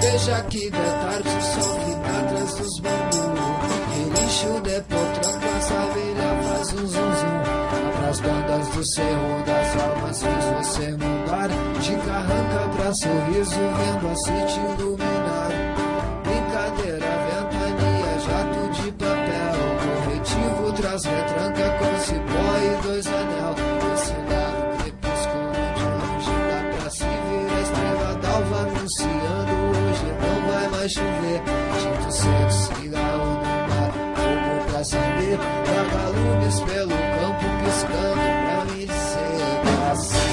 Veja que de tarde o sol fica atrás dos bambus. Relincho de potranco, essa abelha faz um zum zum. Pras bandas do cerro das almas fez você mudar. De carranca pra sorriso, vendo a city iluminar. Brincadeira, ventania, jato de papel. Corretivo traz retranca com cipó e 2 anel. Esse lado crepúsculo de longe dá pra se ver a estrela d'alva anunciando. Hoje não vai mais chover. Tinto seco, cigarro no mar, fogo pra acender. Vagalumes pelo campo piscando pra me dizer assim.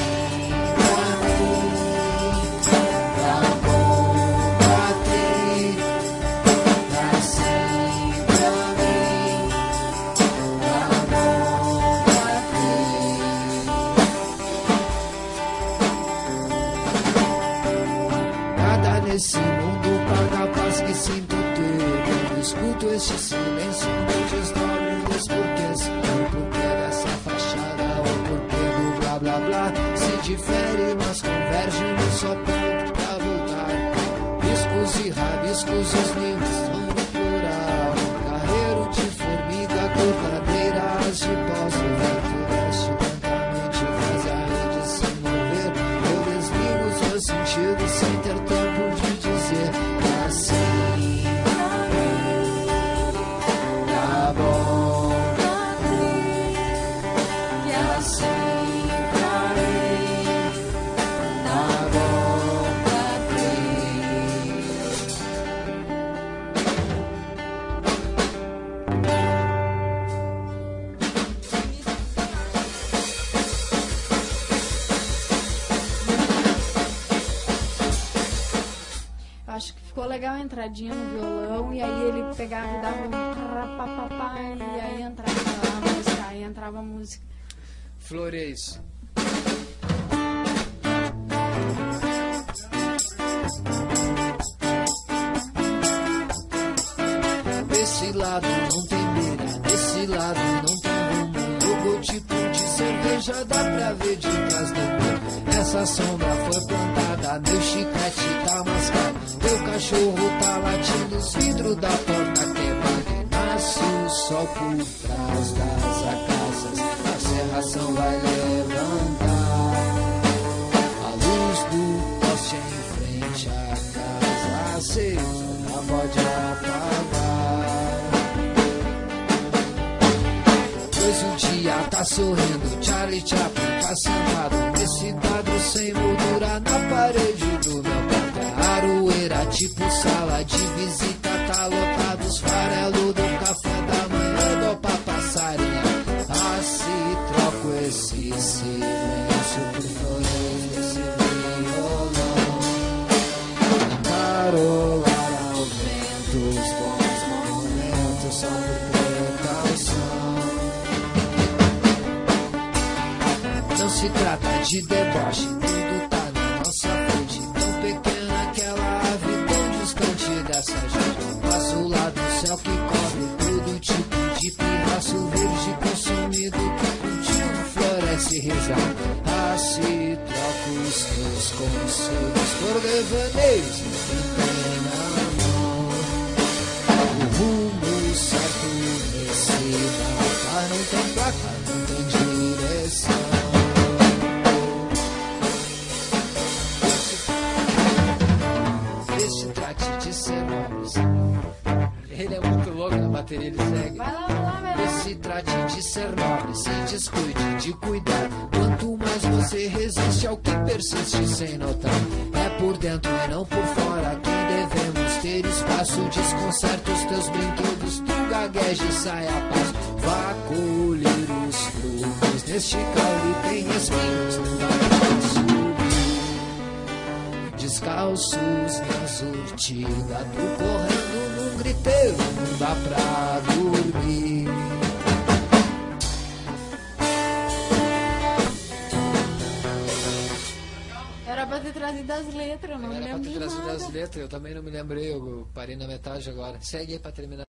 Nesse mundo paga a paz que sinto ter. Quando escuto este silêncio, me desdobre os porquês. O porquê dessa fachada, o porquê do blá blá blá. Se difere, mas converge no só ponto pra voltar. Riscos e rabiscos, os livros são no plural. Carreiro de formiga, cortadeiras de pós. O vento desce lentamente, faz a rede se mover. Eu desligo os meus sentidos sem ter tempo de dizer assim. Tá bom, que assim pra mim. Tá bom pra Acho que ficou legal a entradinha no violão, e aí ele pegava e dava um rapapapá, e aí entrava a música, aí entrava a música. Floreis. Desse lado não tem beira, desse lado não tem rumo. Logotipo de cerveja dá pra ver de trás do muro. Essa sombra foi plantada, meu chiclete tá mascado. Teu cachorro tá latindo, os vidros da porta quebrando. E nasce o sol por trás das acácias, a serração vai levantar. A luz do poste em frente à casa acesa, não pode apagar. Pois o dia tá sorrindo, Charlie Chaplin tá sentado nesse quadro sem moldura na parede do meu quarto. Aroeira tipo sala de visita, tá lotado os farelos do café da manhã do pra passarinha. Ah, se troco esse silêncio por flores desse violão, carolar ao vento, os bons momentos são por precaução. Não se trata de deboche, tudo tá na nossa frente. Tão pequena aquela ave, tão distante dessa gente. Passo lá do céu que cobre todo tipo de pirraço verde consumido que contigo floresce e risado. Ah, se troco os teus conselhos por devaneios que tem na mão. O rumo certo nesse mapa não tem placa, não tem direção. Ele é muito louco na bateria, ele segue. Vai lá, velho. Se trate de ser nobre, se descuide de cuidar. Quanto mais você resiste ao que persiste sem notar. É por dentro e não por fora que devemos ter espaço. Desconcerta os teus brinquedos, tu gagueja e sai a paz. Vá colher os frutos, neste caule tem espinhos, não dá pra subir. Descalços na surtida, tu correndo num griteiro, não dá pra dormir. Era pra ter trazido as letras, eu não me Era pra lembro ter de trazido nada. as letras, eu também não me lembrei, eu parei na metade agora. Segue aí pra terminar.